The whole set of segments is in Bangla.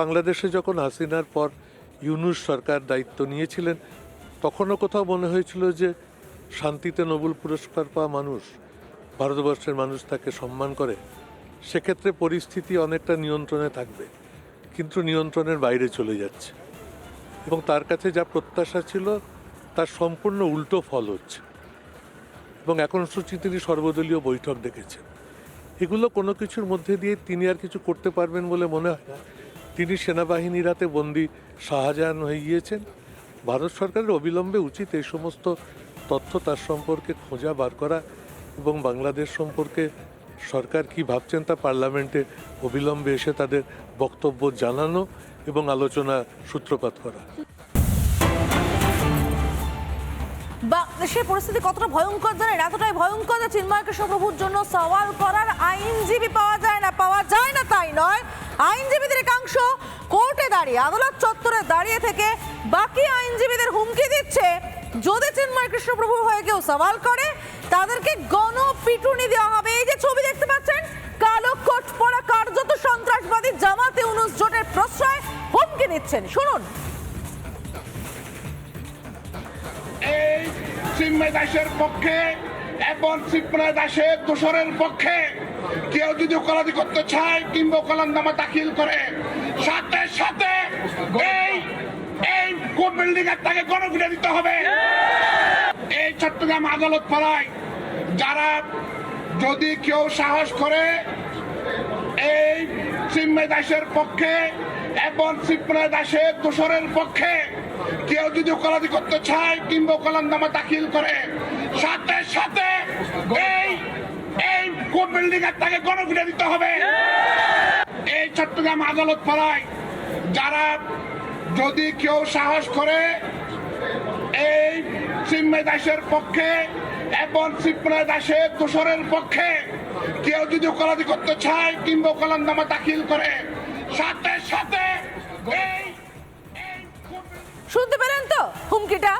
বাংলাদেশে যখন হাসিনার পর ইউনূস সরকার দায়িত্ব নিয়েছিলেন, তখনও কোথাও মনে হয়েছিল যে শান্তিতে নোবেল পুরস্কার পাওয়া মানুষ, ভারতবর্ষের মানুষ তাকে সম্মান করে, সেক্ষেত্রে পরিস্থিতি অনেকটা নিয়ন্ত্রণে থাকবে। কিন্তু নিয়ন্ত্রণের বাইরে চলে যাচ্ছে এবং তার কাছে যা প্রত্যাশা ছিল তার সম্পূর্ণ উল্টো ফল হচ্ছে। এবং এখন তিনি সর্বদলীয় বৈঠক ডেকেছেন। এগুলো কোনো কিছুর মধ্যে দিয়ে তিনি আর কিছু করতে পারবেন বলে মনে হয় না। তিনি সেনাবাহিনীর হাতে বন্দী শাহজাহান হয়ে গিয়েছেন। ভারত সরকারের অবিলম্বে উচিত এই সমস্ত তথ্য তার সম্পর্কে খোঁজা বার করা এবং বাংলাদেশ সম্পর্কে সরকার কি ভাবছেন তা পার্লামেন্টে অবিলম্বে এসে তাদের বক্তব্য জানানো এবং আলোচনা সূত্রপাত করা। বাংলাদেশের পরিস্থিতি কতটা ভয়ঙ্কর জানেন? এতটাই ভয়ঙ্কর যে চিন্ময় কৃষ্ণপ্রভুর জন্য সওয়াল করার আইনজীবী পাওয়া যায় না তাই নয়, আইনজীবীদের একাংশ কোর্টে দাঁড়িয়ে, আদালত চত্বরে দাঁড়িয়ে থেকে বাকি আইনজীবীদের হুমকি দিচ্ছে যদি চিন্ময় কৃষ্ণপ্রভুর হয়ে কেউ সওয়াল করে তাদেরকে গণপিটুনি দেওয়া হবে। এই যে ছবি দেখতে পাচ্ছেন, কালো কোট পরা কার্যত সন্ত্রাসবাদী জামাতে ইউনূস জোটের প্রশ্রয় হুমকি দিচ্ছেন। শুনুন। এই চিন্ময় দাসের পক্ষে এবং চিন্ময় দাসের দোসরের পক্ষে কেউ যদি ওকালতি করতে চায় কিংবা ওকালতনামা দাখিল করে, সাথে সাথে এই কোর্ট বিল্ডিং এর তাকে গণপিটুনি দিতে হবে। এই চট্টগ্রাম আদালত পাড়ায় যারা যদি কেউ সাহস করে এই চিন্ময় দাসের পক্ষে এবং চিন্ময় দাসের দোসরের পক্ষে কেউ যদি ওকালতি করতে চায় কিংবা ওকালতনামা দাখিল করে, সাথে সাথে এই কোর্ট বিল্ডিং এর তাকে গণপিটুনি দিতে হবে। এই চট্টগ্রাম আদালত পাড়ায় যারা যদি কেউ সাহস করে এই চিন্ময় দাসের পক্ষে এবং চিন্ময় দাসের দোসরের পক্ষে কেউ যদি ওকালতি করতে চায় কিংবা ওকালতনামা দাখিল করে, সাথে সাথে শুনতে পেলেন তো হুমকিটা?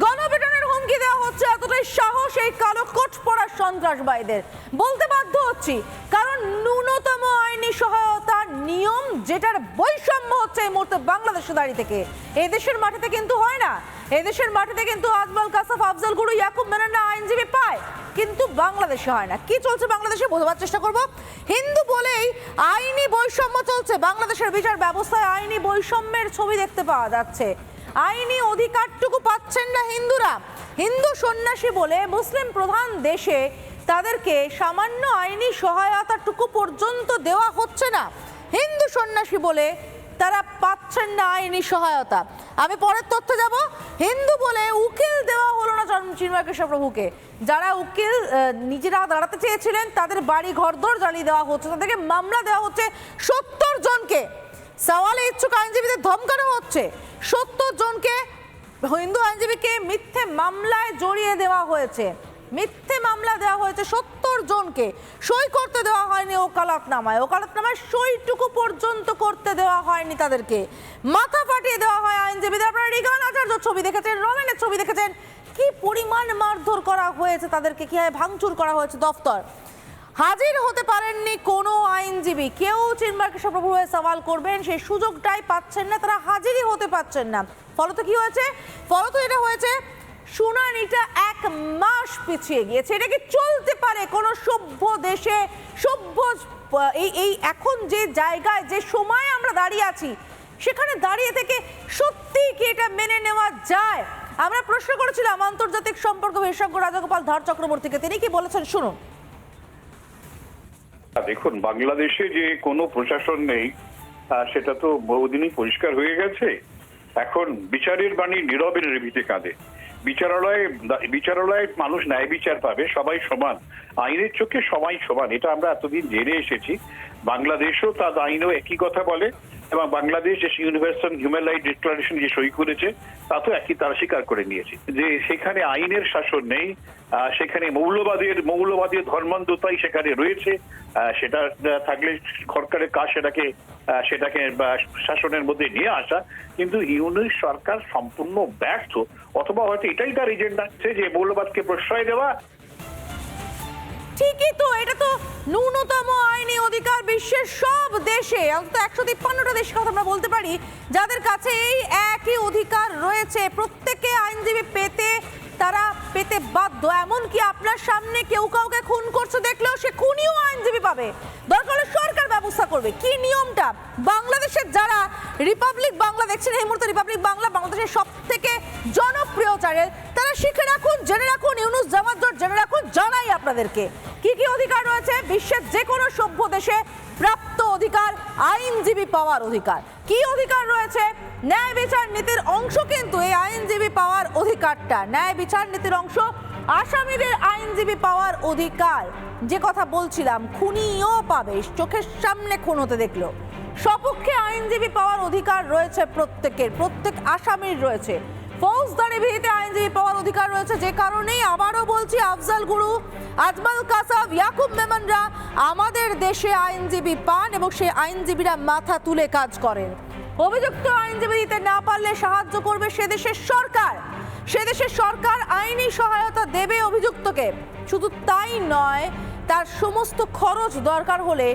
গণপিটুনির হুমকি দেওয়া হচ্ছে। এতটাই সাহস এই কালো কোট পরা সন্ত্রাসবাদীদের। বলতে বাধ্য হচ্ছি, কারণ ন্যূনতম আইনি সহায়তা নিয়ম যেটার বৈষম্য হচ্ছে এই মুহূর্তে বাংলাদেশে দাঁড়িয়ে থেকে, এদেশের মাটিতে কিন্তু হয় না। এদেশের মাটিতে কিন্তু আজমাল কাসাফ, আফজাল গুরু, ইয়াকুব মেনন আইনজীবী পায়, কিন্তু বাংলাদেশে হয় না। কি চলছে বাংলাদেশে বোঝাবার চেষ্টা করব। হিন্দু বলেই আইনি বৈষম্য চলছে বাংলাদেশের বিচার ব্যবস্থায়। আইনি বৈষম্যের ছবি দেখতে পাওয়া যাচ্ছে। আইনি অধিকারটুকু পাচ্ছেন না হিন্দুরা। হিন্দু সন্ন্যাসী বলে মুসলিম প্রধান দেশে তাদেরকে সামান্য আইনি সহায়তাটুকু পর্যন্ত দেওয়া হচ্ছে না। হিন্দু সন্ন্যাসী বলে তারা পাচ্ছেন না আইনি সহায়তা। আমি পরের তথ্যে যাব। হিন্দু বলে উকিল দেওয়া হলো না চিন্ময় কৃষ্ণপ্রভুকে। যারা উকিল নিজেরা দাঁড়াতে চেয়েছিলেন তাদের বাড়ি ঘরদোর জ্বালিয়ে দেওয়া হচ্ছে, তাদেরকে মামলা দেওয়া হচ্ছে 70 জনকে। সওয়ালে ইচ্ছুক আইনজীবীদের ধমকানো হচ্ছে। 70 জনকে হিন্দু আইনজীবীকে মিথ্যে মামলায় জড়িয়ে দেওয়া হয়েছে। মিথ্যে মামলা দেওয়া হয়েছে 70 জনকে। সই করতে দেওয়া হয়নি ওকালতনামায়। ওকালতনামায় সইটুকু পর্যন্ত করতে দেওয়া হয়নি তাদেরকে। মাথা ফাটিয়ে দেওয়া হয় আইনজীবীদের। আপনারা রিগান আচার্যর ছবি দেখেছেন, রমেনের ছবি দেখেছেন, কি পরিমাণ মারধর করা হয়েছে তাদেরকে, কিভাবে ভাঙচুর করা হয়েছে দফতর। হাজির হতে পারেননি কোনো আইনজীবী। কেউ চিন্ময় কৃষ্ণপ্রভু হয়ে সওয়াল করবেন সেই সুযোগটাই পাচ্ছেন না, তারা হাজিরই হতে পারছেন না। ফলত কি হয়েছে? ফলত এটা হয়েছে শুনানিটা 1 মাস পিছিয়ে গিয়েছে। এটা কি চলতে পারে কোনো সভ্য দেশে? সভ্য এই এখন যে জায়গায় যে সময় আমরা দাঁড়িয়ে আছি সেখানে দাঁড়িয়ে থেকে সত্যি কি এটা মেনে নেওয়া যায়? আমরা প্রশ্ন করেছিলাম আন্তর্জাতিক সম্পর্ক বিশেষজ্ঞ রাজাগোপাল ধর চক্রবর্তীকে, তিনি কি বলেছেন শুনুন। দেখুন, বাংলাদেশে যে কোনো প্রশাসন নেই সেটা তো বহুদিনই পরিষ্কার হয়ে গেছে। এখন বিচারের বাণী নীরবে নিভৃতে কাঁদে। বিচারালয়ে মানুষ ন্যায় বিচার পাবে, সবাই সমান, আইনের চোখে সবাই সমান, এটা আমরা এতদিন জেনে এসেছি। বাংলাদেশও তার আইনও একই কথা বলে এবং বাংলাদেশ যে ইউনিভার্সাল হিউম্যান রাইট ডিক্লারেশন যে সই করেছে তা তো একই তারা স্বীকার করে নিয়েছে যে সেখানে আইনের শাসন নেই, সেখানে মৌলবাদী ধর্মান্ধতাই সেখানে রয়েছে। সেটা থাকলে সরকারের কাজ সেটাকে শাসনের মধ্যে নিয়ে আসা। কিন্তু ইউনিট সরকার সম্পূর্ণ ব্যর্থ, অথবা হয়তো এটাই তার এজেন্ডা যে মৌলবাদকে প্রশ্রয় দেওয়া। ঠিকই তো, এটা তো ন্যূনতম আইনি অধিকার বিশ্বের সব দেশে, অন্তত 153টা দেশের কথা আমরা বলতে পারি যাদের কাছে এই একই অধিকার রয়েছে। প্রত্যেকে আইনজীবী তারা পেতে বাধ্য। এমনকি আপনার সামনে কেউ কাউকে খুন করছে দেখলেও সে খুনিও আইনজীবী পাবে, দরকার হলে সরকার ব্যবস্থা করবে। কি নিয়মটা? বাংলাদেশের যারা রিপাবলিক বাংলা দেখছেন এই মুহূর্তে, রিপাবলিক বাংলা বাংলাদেশের সব থেকে জনপ্রিয় চ্যানেল, তারা শিখে রাখুন, জেনে রাখুন, ইউনুস জামাত জোট জেনে রাখুন। জানাই আপনাদেরকে কি কি অধিকার রয়েছে বিশ্বের যে কোনো সভ্য দেশে প্রাপ্ত অধিকার, আইনজীবী পাওয়ার অধিকার। কি অধিকার রয়েছে? ন্যায় বিচার নীতির অংশ কিন্তু এই আইনজীবী পাওয়ার অধিকারটা। ন্যায় বিচার নীতির অংশ আসামিদের আইনজীবী পাওয়ার অধিকার। যে কথা বলছিলাম, খুনিও পাবে, চোখের সামনে খুন হতে দেখলো। সপক্ষে আইনজীবী পাওয়ার অধিকার রয়েছে প্রত্যেকের, প্রত্যেক আসামির রয়েছে। ফৌজদারি ভিত্তিতে আইনজীবী পাওয়ার অধিকার রয়েছে, যে কারণেই আবারও বলছি, আফজাল গুরু, আজমাল কাসাব, ইয়াকুব মেমনরা আমাদের দেশে আইনজীবী পান এবং সেই আইনজীবীরা মাথা তুলে কাজ করেন। অভিযুক্ত আইনজীবী দিতে না পারলে সাহায্য করবে সে দেশের সরকার। সে দেশের সরকার আইনি সহায়তা দেবে অভিযুক্তকে। শুধু তাই নয়, তার সমস্ত খরচ দরকার হলে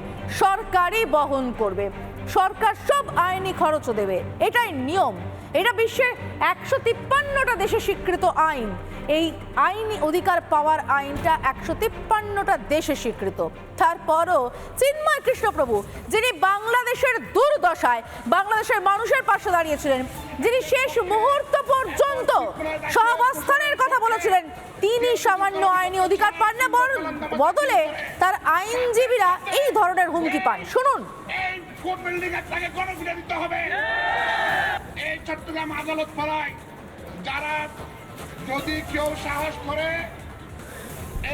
সরকারই বহন করবে। সরকার সব আইনি খরচও দেবে, এটাই নিয়ম। এটা বিশ্বের 153টা দেশে স্বীকৃত আইন। এই আইনি অধিকার পাওয়ার আইনটা 153টা দেশে স্বীকৃত। তারপরও চিন্ময় কৃষ্ণপ্রভু, যিনি বাংলাদেশের দুর্দশায় বাংলাদেশের মানুষের পাশে দাঁড়িয়েছিলেন, যিনি শেষ মুহূর্ত পর্যন্ত সহাবস্থানের কথা বলেছিলেন, তিনি সামান্য আইনি অধিকার পান না, বদলে তার আইনজীবীরা এই ধরনের হুমকি পান। শুনুন। কোর্ট বিল্ডিং এর তাকে গণপিটা দিতে হবে। এই চট্টগ্রাম আদালত পাড়ায় যারা যদি কেউ সাহস করে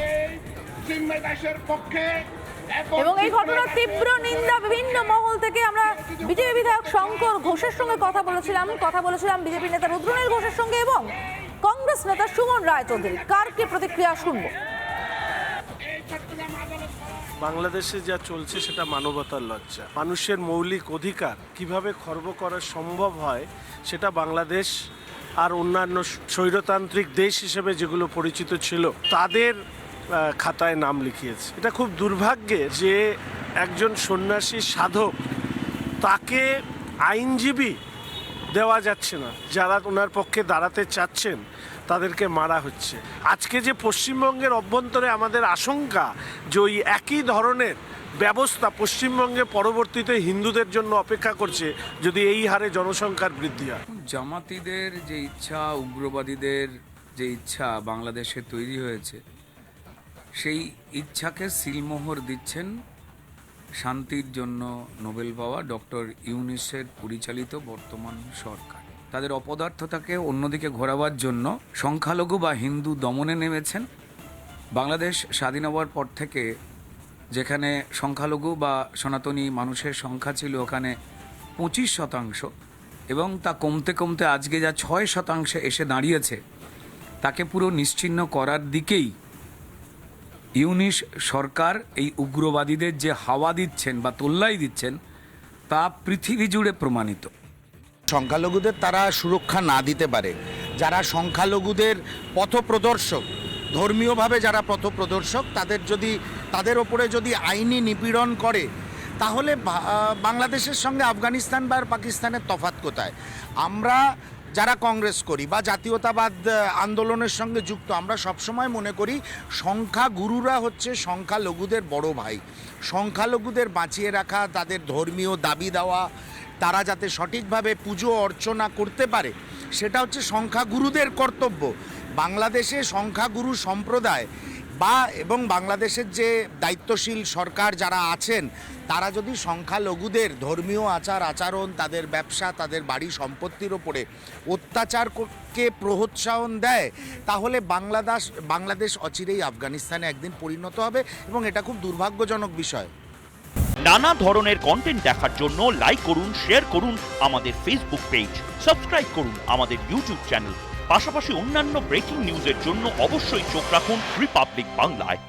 এই চিন্ময় দাসের পক্ষে এবং এই ঘটনার তীব্র নিন্দা বিভিন্ন মহল থেকে। আমরা বিজেপি বিধায়ক শঙ্কর ঘোষের সঙ্গে কথা বলেছিলাম বিজেপি নেতা রুদ্রনীল ঘোষের সঙ্গে এবং কংগ্রেস নেতা সুমন রায়চৌধুরী। কার কি প্রতিক্রিয়া শুনবো? বাংলাদেশে যা চলছে সেটা মানবতার লজ্জা। মানুষের মৌলিক অধিকার কিভাবে খর্ব করা সম্ভব হয় সেটা বাংলাদেশ আর অন্যান্য স্বৈরতান্ত্রিক দেশ হিসেবে যেগুলো পরিচিত ছিল তাদের খাতায় নাম লিখিয়েছে। এটা খুব দুর্ভাগ্যের যে একজন সন্ন্যাসী সাধক, তাকে আইনজীবী দেওয়া যাচ্ছে না। যারা ওনার পক্ষে দাঁড়াতে চাচ্ছেন তাদেরকে মারা হচ্ছে। আজকে যে পশ্চিমবঙ্গের অভ্যন্তরে আমাদের আশঙ্কা যে ওই একই ধরনের ব্যবস্থা পশ্চিমবঙ্গে পরবর্তীতে হিন্দুদের জন্য অপেক্ষা করছে যদি এই হারে জনসংখ্যার বৃদ্ধি হয়। জামাতিদের যে ইচ্ছা, উগ্রবাদীদের যে ইচ্ছা বাংলাদেশে তৈরি হয়েছে, সেই ইচ্ছাকে সিলমোহর দিচ্ছেন শান্তির জন্য নোবেল পাওয়া ডক্টর ইউনূসের পরিচালিত বর্তমান সরকার। তাদের অপদার্থতাকে অন্যদিকে ঘোরাবার জন্য সংখ্যালঘু বা হিন্দু দমনে নেমেছেন। বাংলাদেশ স্বাধীন হওয়ার পর থেকে যেখানে সংখ্যালঘু বা সনাতনী মানুষের সংখ্যা ছিল ওখানে 25% এবং তা কমতে কমতে আজকে যা 6% এসে দাঁড়িয়েছে, তাকে পুরো নিশ্চিহ্ন করার দিকেই ইউনূস সরকার এই উগ্রবাদীদের যে হাওয়া দিচ্ছেন বা তোল্লাই দিচ্ছেন তা পৃথিবী জুড়ে প্রমাণিত। সংখ্যালঘুদের তারা সুরক্ষা না দিতে পারে, যারা সংখ্যালঘুদের পথপ্রদর্শক, ধর্মীয়ভাবে যারা পথপ্রদর্শক, তাদের ওপরে যদি আইনি নিপীড়ন করে, তাহলে বাংলাদেশের সঙ্গে আফগানিস্তান বা পাকিস্তানের তফাৎ কোথায়? আমরা যারা কংগ্রেস করি বা জাতীয়তাবাদ আন্দোলনের সঙ্গে যুক্ত, আমরা সবসময় মনে করি সংখ্যাগুরুরা হচ্ছে সংখ্যালঘুদের বড় ভাই। সংখ্যালঘুদের বাঁচিয়ে রাখা, তাদের ধর্মীয় দাবি দেওয়া, তারা যাতে সঠিকভাবে পুজো অর্চনা করতে পারে, সেটা হচ্ছে সংখ্যাগুরুদের কর্তব্য। বাংলাদেশে সংখ্যাগুরু সম্প্রদায় এবং বাংলাদেশের যে দায়িত্বশীল সরকার যারা আছেন, তারা যদি সংখ্যালঘুদের ধর্মীয় আচরণ, তাদের ব্যবসা, তাদের বাড়ি সম্পত্তির ওপরে অত্যাচারকে প্রোৎসাহন দেয়, তাহলে বাংলাদেশ অচিরেই আফগানিস্তানে একদিন পরিণত হবে এবং এটা খুব দুর্ভাগ্যজনক বিষয়। নানা ধরনের কন্টেন্ট দেখার জন্য লাইক করুন, শেয়ার করুন আমাদের ফেসবুক পেজ, সাবস্ক্রাইব করুন আমাদের ইউটিউব চ্যানেল। পাশাপাশি অন্যান্য ব্রেকিং নিউজের জন্য অবশ্যই চোখ রাখুন রিপাবলিক বাংলায়।